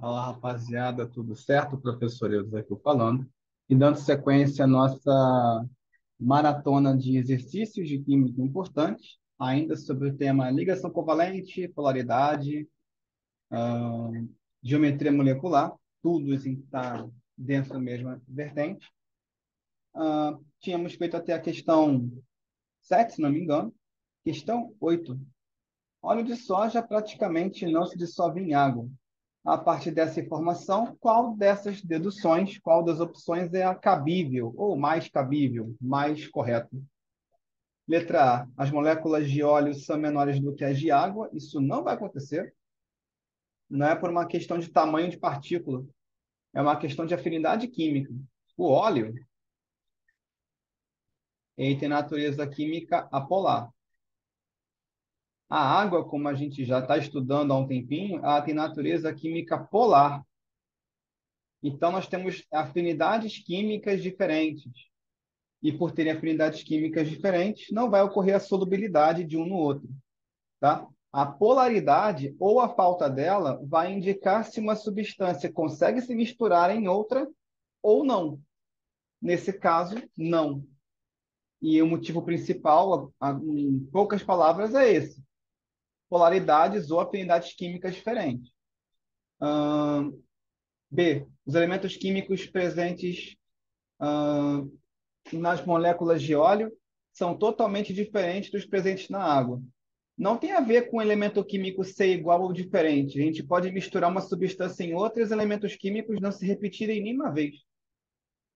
Fala, rapaziada, tudo certo? Professor Eudes aqui falando. E dando sequência à nossa maratona de exercícios de química importantes, ainda sobre o tema ligação covalente, polaridade, geometria molecular, tudo isso está dentro da mesma vertente. Tínhamos feito até a questão 7, se não me engano. Questão 8. Óleo de soja praticamente não se dissolve em água. A partir dessa informação, qual dessas deduções, qual das opções é a cabível, ou mais cabível, mais correta? Letra A. As moléculas de óleo são menores do que as de água. Isso não vai acontecer. Não é por uma questão de tamanho de partícula. É uma questão de afinidade química. O óleo, ele tem natureza química apolar. A água, como a gente já está estudando há um tempinho, ela tem natureza química polar. Então, nós temos afinidades químicas diferentes. E por terem afinidades químicas diferentes, não vai ocorrer a solubilidade de um no outro, tá? A polaridade ou a falta dela vai indicar se uma substância consegue se misturar em outra ou não. Nesse caso, não. E o motivo principal, em poucas palavras, é esse: polaridades ou afinidades químicas diferentes. B. Os elementos químicos presentes nas moléculas de óleo são totalmente diferentes dos presentes na água. Não tem a ver com o elemento químico ser igual ou diferente. A gente pode misturar uma substância em outra e os elementos químicos não se repetirem nenhuma vez.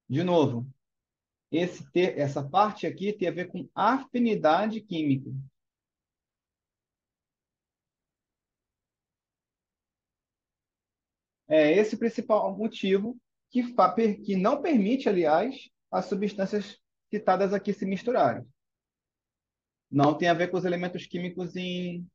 De novo, essa parte aqui tem a ver com afinidade química. É esse o principal motivo que não permite, aliás, as substâncias citadas aqui se misturarem. Não tem a ver com os elementos químicos em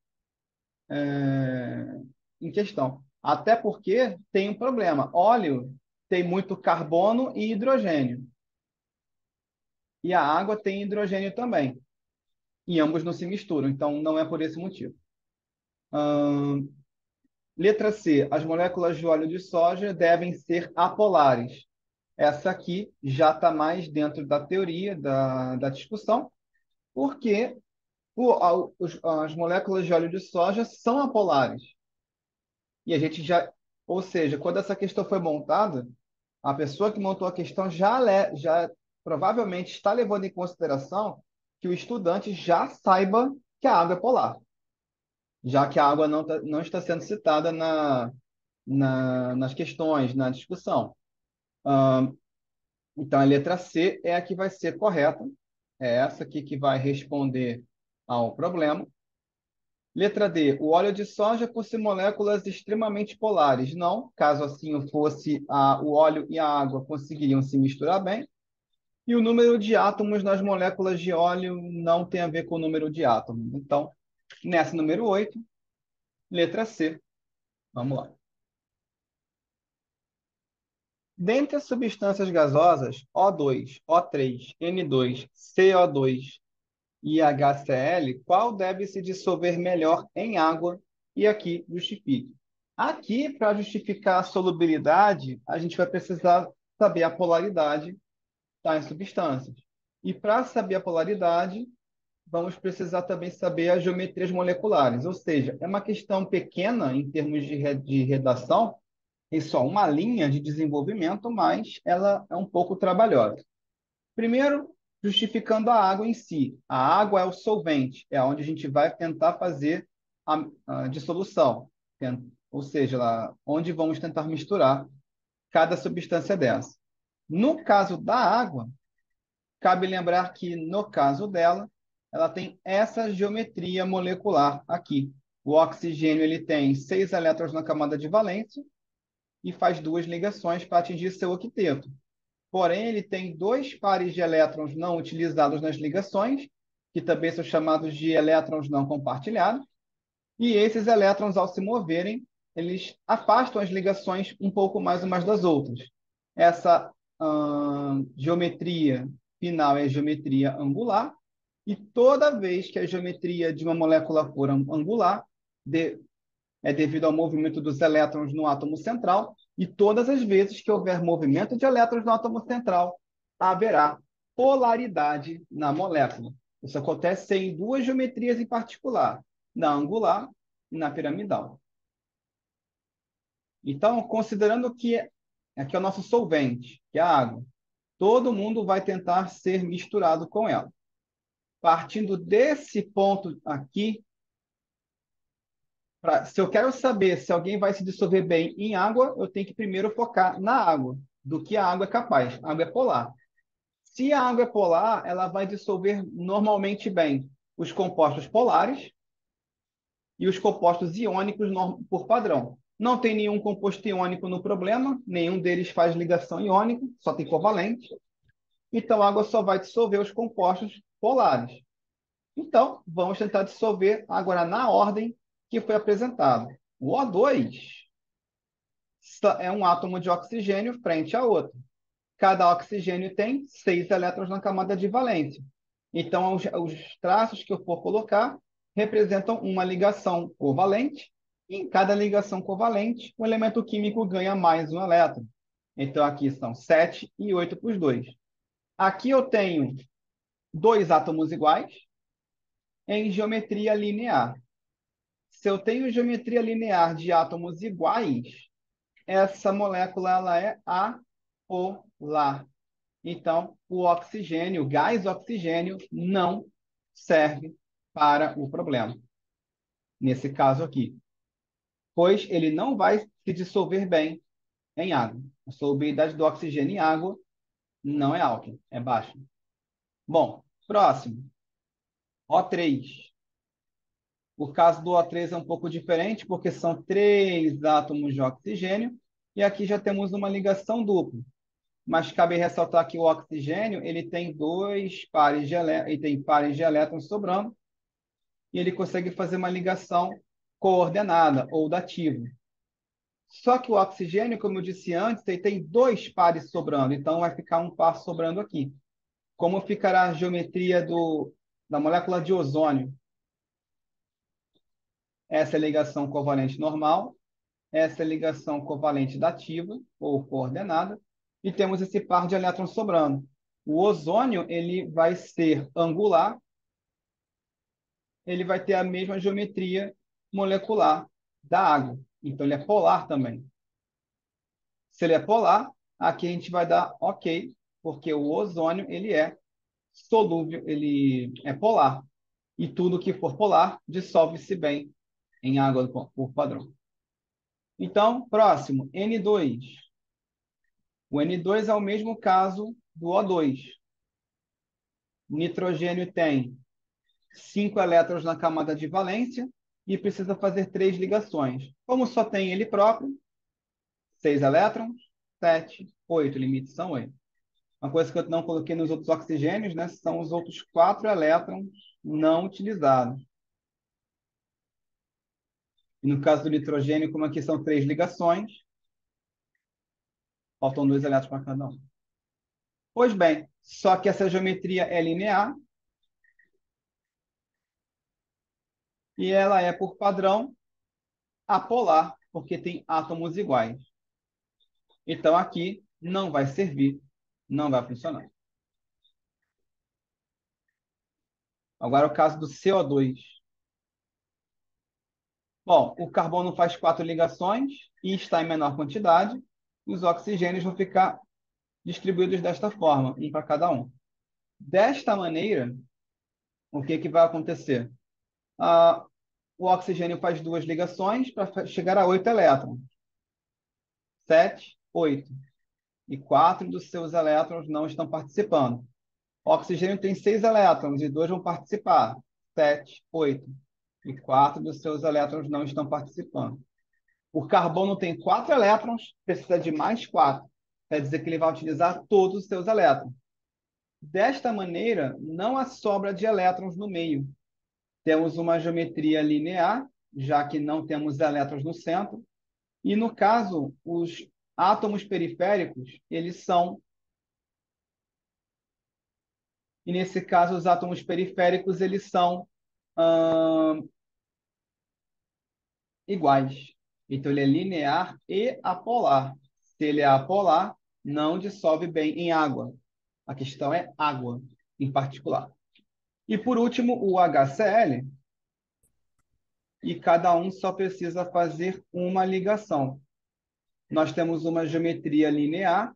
questão. Até porque tem um problema. Óleo tem muito carbono e hidrogênio. E a água tem hidrogênio também. E ambos não se misturam, então não é por esse motivo. Letra C. As moléculas de óleo de soja devem ser apolares. Essa aqui já está mais dentro da teoria, da discussão, porque as moléculas de óleo de soja são apolares. E a gente já, ou seja, quando essa questão foi montada, a pessoa que montou a questão já provavelmente está levando em consideração que o estudante já saiba que a água é polar, já que a água não está sendo citada nas questões, na discussão. Então, a letra C é a que vai ser correta, é essa aqui que vai responder ao problema. Letra D. O óleo de soja possui moléculas extremamente polares. Não, caso assim fosse, o óleo e a água conseguiriam se misturar bem. E o número de átomos nas moléculas de óleo não tem a ver com o número de átomos. Então, nessa número 8, letra C. Vamos lá. Dentre as substâncias gasosas, O2, O3, N2, CO2 e HCl, qual deve se dissolver melhor em água? E aqui justifique. Aqui, para justificar a solubilidade, a gente vai precisar saber a polaridade das substâncias. E para saber a polaridade, vamos precisar também saber as geometrias moleculares. Ou seja, é uma questão pequena em termos de redação, tem só uma linha de desenvolvimento, mas ela é um pouco trabalhosa. Primeiro, justificando a água em si. A água é o solvente, é onde a gente vai tentar fazer a dissolução, ou seja, lá, onde vamos tentar misturar cada substância dessa. No caso da água, cabe lembrar que, no caso dela, ela tem essa geometria molecular aqui. O oxigênio ele tem 6 elétrons na camada de valência e faz duas ligações para atingir seu octeto. Porém, ele tem dois pares de elétrons não utilizados nas ligações, que também são chamados de elétrons não compartilhados, e esses elétrons, ao se moverem, eles afastam as ligações um pouco mais umas das outras. Essa geometria final é a geometria angular, e toda vez que a geometria de uma molécula for angular, é devido ao movimento dos elétrons no átomo central, e todas as vezes que houver movimento de elétrons no átomo central, haverá polaridade na molécula. Isso acontece em duas geometrias em particular, na angular e na piramidal. Então, considerando que aqui é o nosso solvente, que é a água, todo mundo vai tentar ser misturado com ela. Partindo desse ponto aqui, se eu quero saber se alguém vai se dissolver bem em água, eu tenho que primeiro focar na água, do que a água é capaz. A água é polar. Se a água é polar, ela vai dissolver normalmente bem os compostos polares e os compostos iônicos por padrão. Não tem nenhum composto iônico no problema, nenhum deles faz ligação iônica, só tem covalente. Então, a água só vai dissolver os compostos polares. Então, vamos tentar dissolver agora na ordem que foi apresentada. O O2 é um átomo de oxigênio frente a outro. Cada oxigênio tem 6 elétrons na camada de valência. Então, os traços que eu for colocar representam uma ligação covalente. E em cada ligação covalente, o elemento químico ganha mais um elétron. Então, aqui são 7 e 8 para os dois. Aqui eu tenho dois átomos iguais em geometria linear. Se eu tenho geometria linear de átomos iguais, essa molécula ela é apolar. Então, o oxigênio, o gás oxigênio, não serve para o problema, nesse caso aqui, pois ele não vai se dissolver bem em água. A solubilidade do oxigênio em água não é alta, é baixa. Bom, próximo, O3. O caso do O3 é um pouco diferente, porque são três átomos de oxigênio, e aqui já temos uma ligação dupla. Mas cabe ressaltar que o oxigênio ele tem ele tem pares de elétrons sobrando, e ele consegue fazer uma ligação coordenada ou dativa. Só que o oxigênio, como eu disse antes, ele tem dois pares sobrando, então vai ficar um par sobrando aqui. Como ficará a geometria da molécula de ozônio? Essa é a ligação covalente normal, essa é a ligação covalente dativa ou coordenada, e temos esse par de elétrons sobrando. O ozônio ele vai ser angular, ele vai ter a mesma geometria molecular da água. Então, ele é polar também. Se ele é polar, aqui a gente vai dar OK, porque o ozônio ele é solúvel, ele é polar. E tudo que for polar dissolve-se bem em água por padrão. Então, próximo, N2. O N2 é o mesmo caso do O2. O nitrogênio tem 5 elétrons na camada de valência e precisa fazer 3 ligações. Como só tem ele próprio, 6 elétrons, 7, 8. Limites são 8. Uma coisa que eu não coloquei nos outros oxigênios, né, são os outros 4 elétrons não utilizados. E no caso do nitrogênio, como aqui são 3 ligações, faltam 2 elétrons para cada um. Pois bem, só que essa geometria é linear e ela é, por padrão, apolar, porque tem átomos iguais. Então, aqui não vai servir, não vai funcionar. Agora, o caso do CO2. Bom, o carbono faz 4 ligações e está em menor quantidade. Os oxigênios vão ficar distribuídos desta forma, um para cada um. Desta maneira, o que vai acontecer? O oxigênio faz 2 ligações para chegar a 8 elétrons. 7, 8. E 4 dos seus elétrons não estão participando. O oxigênio tem 6 elétrons e 2 vão participar. 7, 8. E 4 dos seus elétrons não estão participando. O carbono tem 4 elétrons, precisa de mais 4. Quer dizer que ele vai utilizar todos os seus elétrons. Desta maneira, não há sobra de elétrons no meio. Temos uma geometria linear, já que não temos elétrons no centro. E, no caso, os átomos periféricos, eles são... E, nesse caso, os átomos periféricos, eles são iguais. Então, ele é linear e apolar. Se ele é apolar, não dissolve bem em água. A questão é água, em particular. E, por último, o HCl, e cada um só precisa fazer uma ligação. Nós temos uma geometria linear,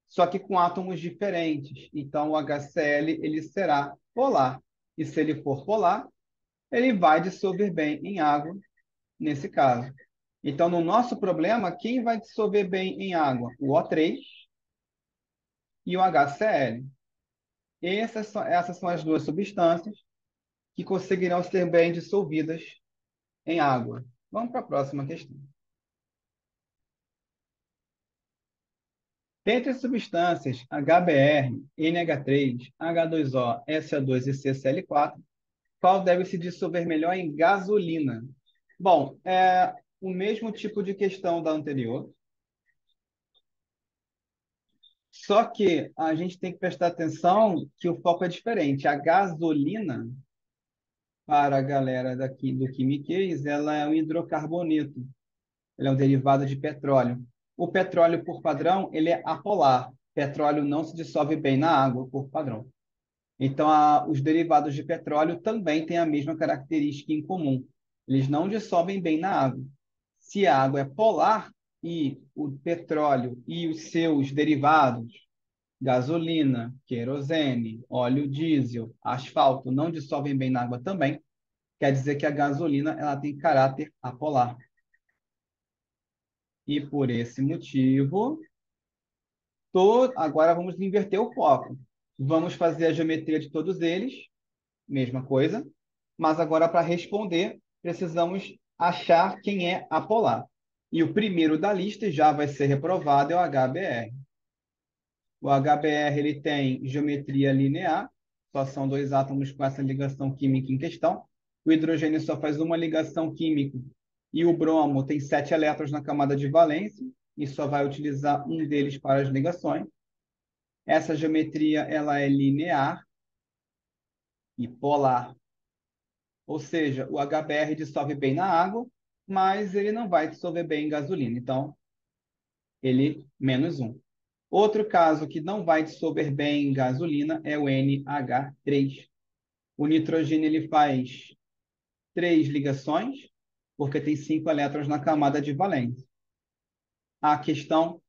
só que com átomos diferentes. Então, o HCl ele será polar. E se ele for polar, ele vai dissolver bem em água, nesse caso. Então, no nosso problema, quem vai dissolver bem em água? O O3 e o HCl. Essas são as duas substâncias que conseguirão ser bem dissolvidas em água. Vamos para a próxima questão. Dentre as substâncias HBr, NH3, H2O, SO2 e CCl4, qual deve se dissolver melhor em gasolina? Bom, é o mesmo tipo de questão da anterior, só que a gente tem que prestar atenção que o foco é diferente. A gasolina, para a galera daqui do quimiquês, ela é um hidrocarboneto. Ele é um derivado de petróleo. O petróleo, por padrão, ele é apolar. Petróleo não se dissolve bem na água, por padrão. Então, os derivados de petróleo também têm a mesma característica em comum. Eles não dissolvem bem na água. Se a água é polar e o petróleo e os seus derivados, gasolina, querosene, óleo diesel, asfalto, não dissolvem bem na água também, quer dizer que a gasolina ela tem caráter apolar. E por esse motivo, agora vamos inverter o foco. Vamos fazer a geometria de todos eles, mesma coisa, mas agora para responder, precisamos achar quem é apolar. E o primeiro da lista já vai ser reprovado, é o HBr. O HBr ele tem geometria linear, só são dois átomos com essa ligação química em questão. O hidrogênio só faz uma ligação química e o bromo tem 7 elétrons na camada de valência e só vai utilizar um deles para as ligações. Essa geometria ela é linear e polar, ou seja, o HBr dissolve bem na água, mas ele não vai dissolver bem em gasolina. Então, ele menos um. Outro caso que não vai dissolver bem em gasolina é o NH3. O nitrogênio ele faz 3 ligações, porque tem 5 elétrons na camada de valência. A questão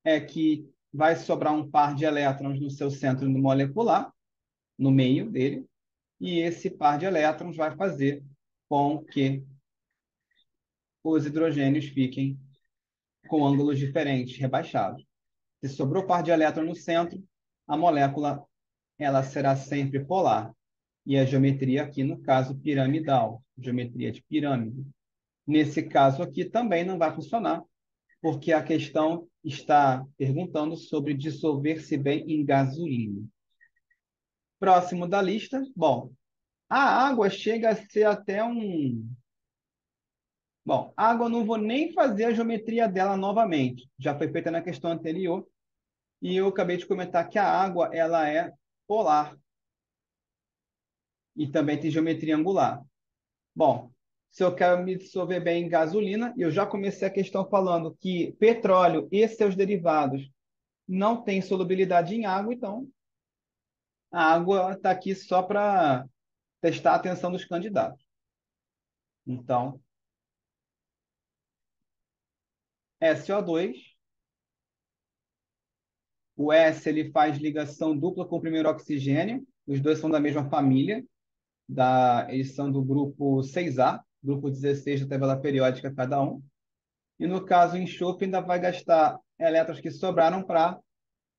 é que vai sobrar um par de elétrons no seu centro molecular, no meio dele, e esse par de elétrons vai fazer com que os hidrogênios fiquem com ângulos diferentes, rebaixados. Se sobrou par de elétrons no centro, a molécula ela será sempre polar. E a geometria aqui, no caso, piramidal, geometria de pirâmide. Nesse caso aqui também não vai funcionar, porque a questão está perguntando sobre dissolver-se bem em gasolina. Próximo da lista, bom, a água chega a ser até um... Bom, a água eu não vou nem fazer a geometria dela novamente, já foi feita na questão anterior, e eu acabei de comentar que a água ela é polar e também tem geometria angular. Bom, se eu quero me dissolver bem em gasolina, eu já comecei a questão falando que petróleo e seus derivados não têm solubilidade em água, então a água está aqui só para testar a atenção dos candidatos. Então, SO2, o S ele faz ligação dupla com o primeiro oxigênio, os dois são da mesma família, eles são do grupo 6A, grupo 16 da tabela periódica cada um. E no caso, o enxofre ainda vai gastar elétrons que sobraram para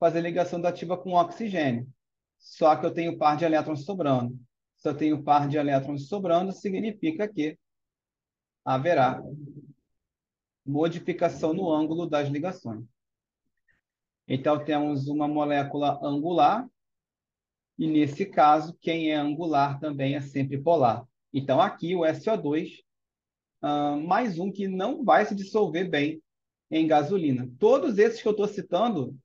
fazer ligação dativa com oxigênio. Só que eu tenho par de elétrons sobrando. Se eu tenho par de elétrons sobrando, significa que haverá modificação no ângulo das ligações. Então, temos uma molécula angular, e nesse caso, quem é angular também é sempre polar. Então, aqui o SO2, mais um que não vai se dissolver bem em gasolina. Todos esses que eu estou citando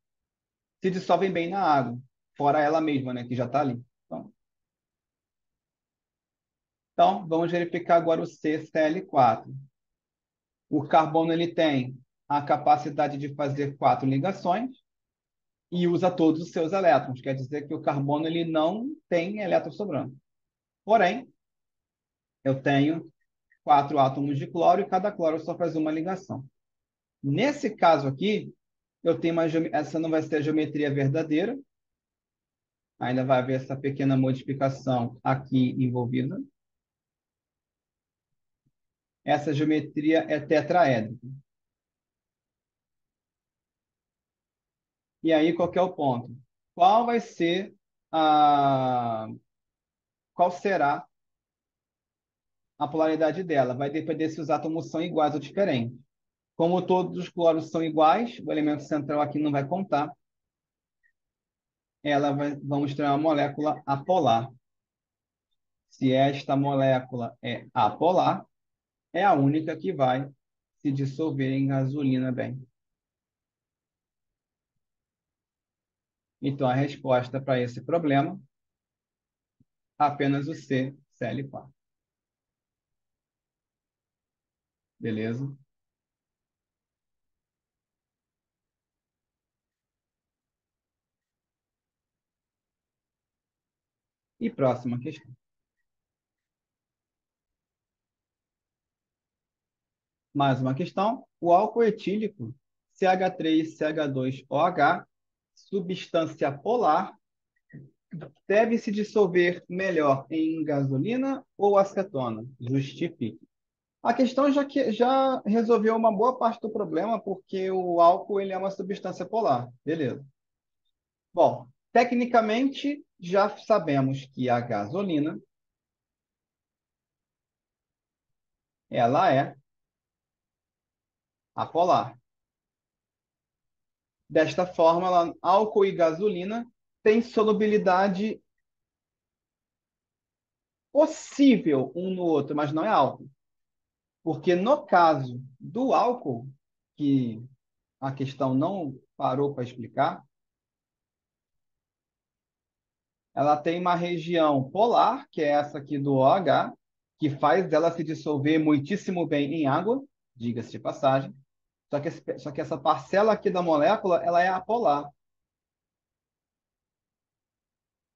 se dissolvem bem na água, fora ela mesma, né, que já está ali. Então, vamos verificar agora o CCl4. O carbono ele tem a capacidade de fazer 4 ligações e usa todos os seus elétrons. Quer dizer que o carbono ele não tem elétrons sobrando. Porém, eu tenho 4 átomos de cloro e cada cloro só faz uma ligação. Nesse caso aqui, eu tenho essa não vai ser a geometria verdadeira, ainda vai haver essa pequena modificação aqui envolvida. Essa geometria é tetraédrica. E aí, qual que é o ponto? Qual vai ser a... Qual será a polaridade dela? Vai depender se os átomos são iguais ou diferentes. Como todos os cloros são iguais, o elemento central aqui não vai contar, vamos ter uma molécula apolar. Se esta molécula é apolar, é a única que vai se dissolver em gasolina bem. Então, a resposta para esse problema, apenas o C, Cl4. Beleza? E próxima questão. Mais uma questão. O álcool etílico CH3CH2OH, substância polar, deve se dissolver melhor em gasolina ou acetona? Justifique. A questão já resolveu uma boa parte do problema, porque o álcool ele é uma substância polar. Beleza. Bom, tecnicamente, já sabemos que a gasolina ela é apolar. Desta forma, álcool e gasolina têm solubilidade possível um no outro, mas não é álcool. Porque no caso do álcool, que a questão não parou para explicar, ela tem uma região polar, que é essa aqui do OH, que faz dela se dissolver muitíssimo bem em água, diga-se de passagem. Só que essa parcela aqui da molécula, ela é apolar.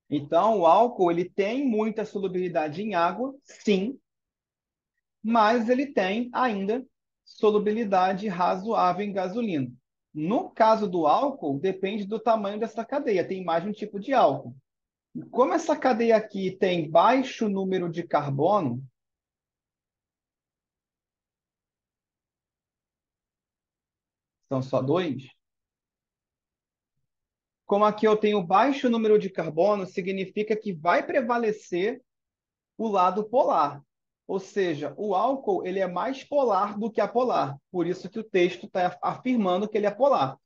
Então, o álcool ele tem muita solubilidade em água, sim, mas ele tem ainda solubilidade razoável em gasolina. No caso do álcool, depende do tamanho dessa cadeia, tem mais de um tipo de álcool. Como essa cadeia aqui tem baixo número de carbono, são só dois, como aqui eu tenho baixo número de carbono, significa que vai prevalecer o lado polar. Ou seja, o álcool ele é mais polar do que apolar. Por isso que o texto está afirmando que ele é polar.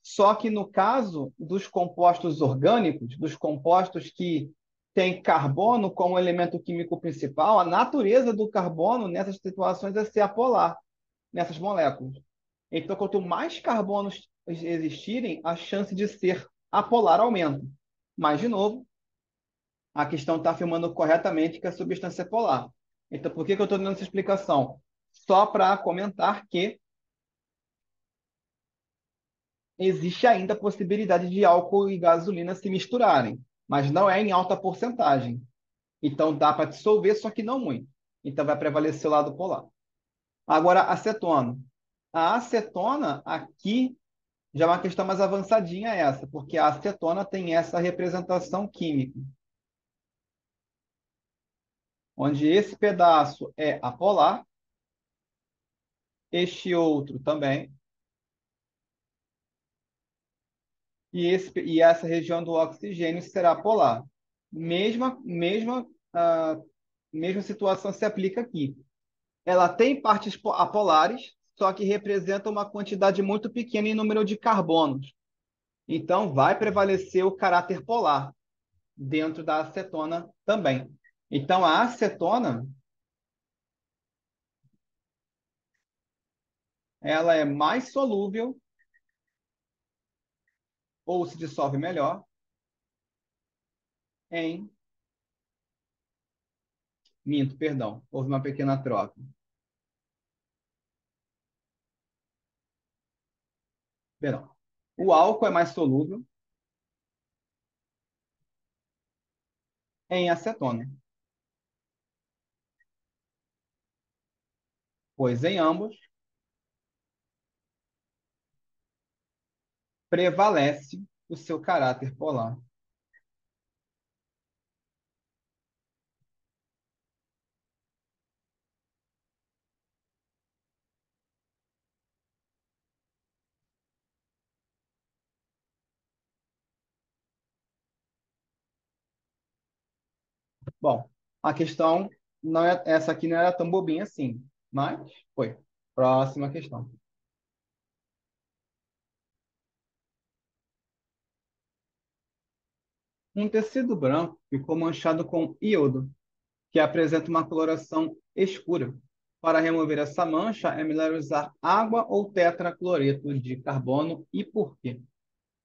Só que no caso dos compostos orgânicos, dos compostos que têm carbono como elemento químico principal, a natureza do carbono nessas situações é ser apolar, nessas moléculas. Então, quanto mais carbonos existirem, a chance de ser apolar aumenta. Mas, de novo, a questão está afirmando corretamente que a substância é polar. Então, por que eu estou dando essa explicação? Só para comentar que existe ainda a possibilidade de álcool e gasolina se misturarem, mas não é em alta porcentagem. Então, dá para dissolver, só que não muito. Então, vai prevalecer o lado polar. Agora, acetona. A acetona, aqui, já é uma questão mais avançadinha essa, porque a acetona tem essa representação química, onde esse pedaço é apolar, este outro também, e essa região do oxigênio será polar. Ah, mesma situação se aplica aqui. Ela tem partes apolares, só que representa uma quantidade muito pequena em número de carbonos. Então, vai prevalecer o caráter polar dentro da acetona também. Então, a acetona, ela é mais solúvel ou se dissolve melhor em... Minto, perdão, houve uma pequena troca. Perdão. O álcool é mais solúvel em acetona, pois em ambos prevalece o seu caráter polar. Bom, a questão não é essa aqui não era tão bobinha assim, mas foi. Próxima questão. Um tecido branco ficou manchado com iodo, que apresenta uma coloração escura. Para remover essa mancha, é melhor usar água ou tetracloreto de carbono e por quê?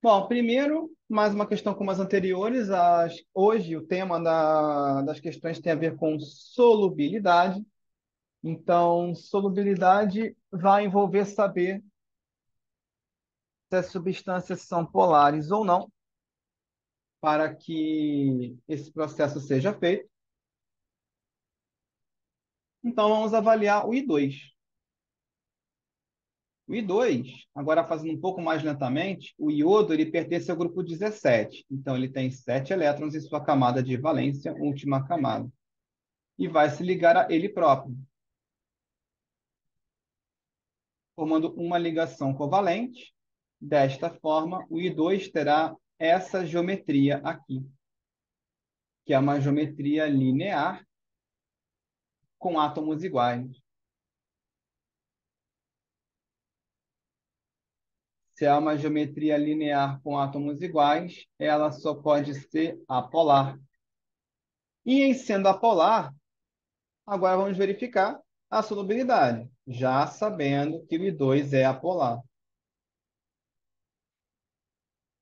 Bom, primeiro, mais uma questão como as anteriores. Hoje, o tema das questões tem a ver com solubilidade. Então, solubilidade vai envolver saber se as substâncias são polares ou não, para que esse processo seja feito. Então, vamos avaliar o I2. O I2, agora fazendo um pouco mais lentamente, o iodo ele pertence ao grupo 17. Então, ele tem 7 elétrons em sua camada de valência, última camada. E vai se ligar a ele próprio, formando uma ligação covalente. Desta forma, o I2 terá essa geometria aqui, que é uma geometria linear com átomos iguais. Se é uma geometria linear com átomos iguais, ela só pode ser apolar. E em sendo apolar, agora vamos verificar a solubilidade, já sabendo que o I2 é apolar.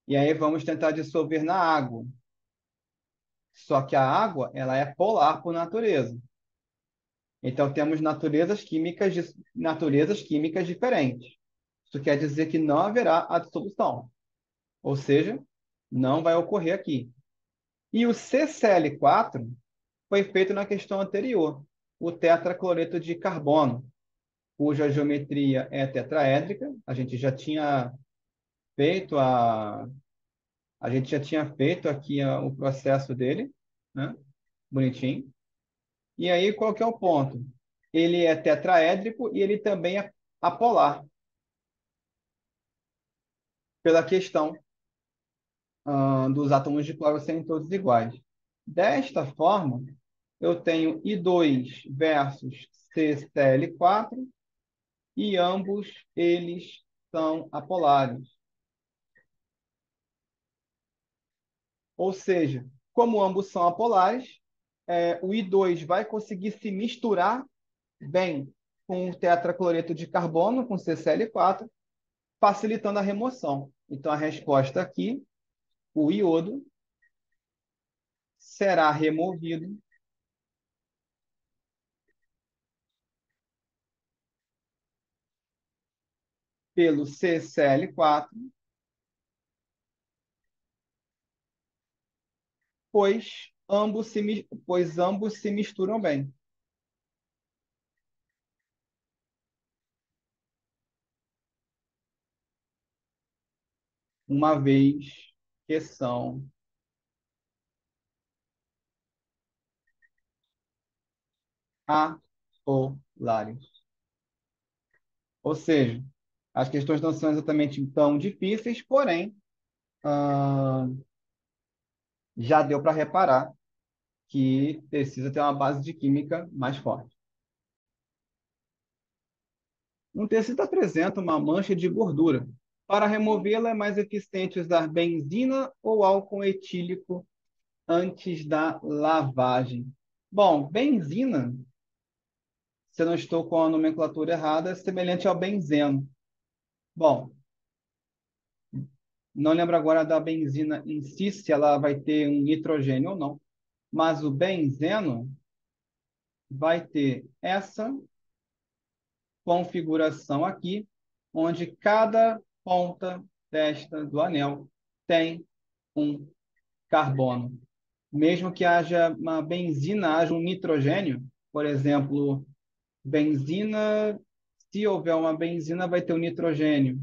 E aí vamos tentar dissolver na água. Só que a água, ela é polar por natureza. Então temos naturezas químicas diferentes. Isso quer dizer que não haverá a dissolução. Ou seja, não vai ocorrer aqui. E o CCl4 foi feito na questão anterior, o tetracloreto de carbono, cuja geometria é tetraédrica. Feito a, a gente já tinha feito aqui o processo dele, né? Bonitinho. E aí, qual que é o ponto? Ele é tetraédrico e ele também é apolar, pela questão dos átomos de cloro serem todos iguais. Desta forma, eu tenho I2 versus CCl4 e ambos eles são apolares. Ou seja, como ambos são apolares, o I2 vai conseguir se misturar bem com o tetracloreto de carbono, com CCl4, facilitando a remoção. Então, a resposta aqui, o iodo será removido pelo CCl4, pois ambos se misturam bem. Uma vez que são apolares. Ou seja, as questões não são exatamente tão difíceis, porém, ah, já deu para reparar que precisa ter uma base de química mais forte. Um tecido apresenta uma mancha de gordura. Para removê-la, é mais eficiente usar benzina ou álcool etílico antes da lavagem. Bom, benzina, se eu não estou com a nomenclatura errada, é semelhante ao benzeno. Bom, não lembro agora da benzina em si, se ela vai ter um nitrogênio ou não, mas o benzeno vai ter essa configuração aqui, onde cada ponta, testa do anel tem um carbono. Mesmo que haja uma benzina, haja um nitrogênio, por exemplo, benzina, se houver uma benzina, vai ter um nitrogênio.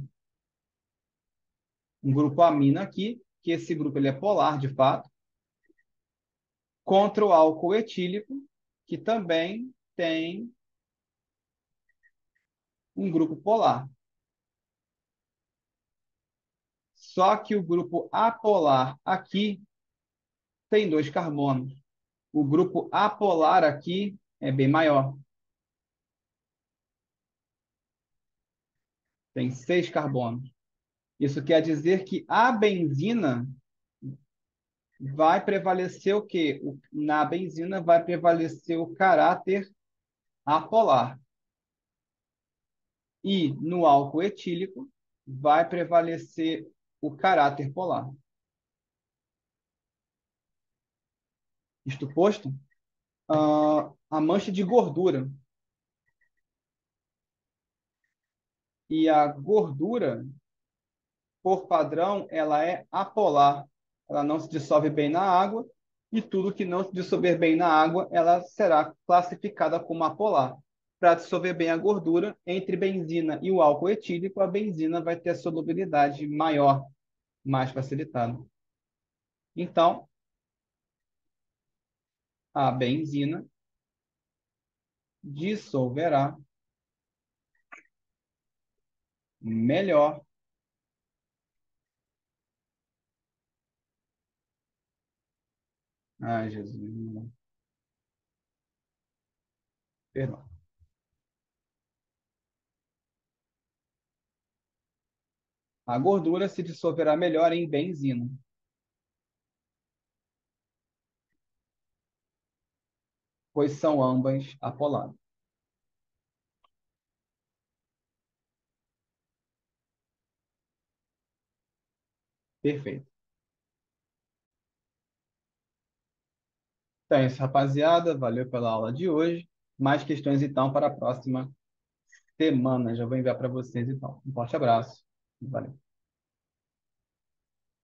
Um grupo amino aqui, que esse grupo ele é polar, de fato, contra o álcool etílico, que também tem um grupo polar. Só que o grupo apolar aqui tem dois carbonos. O grupo apolar aqui é bem maior, tem seis carbonos. Isso quer dizer que a benzina vai prevalecer o quê? Na benzina vai prevalecer o caráter apolar. E no álcool etílico vai prevalecer o caráter polar. Isto posto, a mancha de gordura. E a gordura, por padrão, ela é apolar. Ela não se dissolve bem na água, e tudo que não se dissolver bem na água, ela será classificada como apolar. Para dissolver bem a gordura, entre benzina e o álcool etílico, a benzina vai ter a solubilidade maior, mais facilitada. Então, a benzina dissolverá melhor. Ai, Jesus. Perdão. A gordura se dissolverá melhor em benzina, pois são ambas apoladas. Perfeito. Então é isso, rapaziada. Valeu pela aula de hoje. Mais questões, então, para a próxima semana. Já vou enviar para vocês, então. Um forte abraço. Valeu.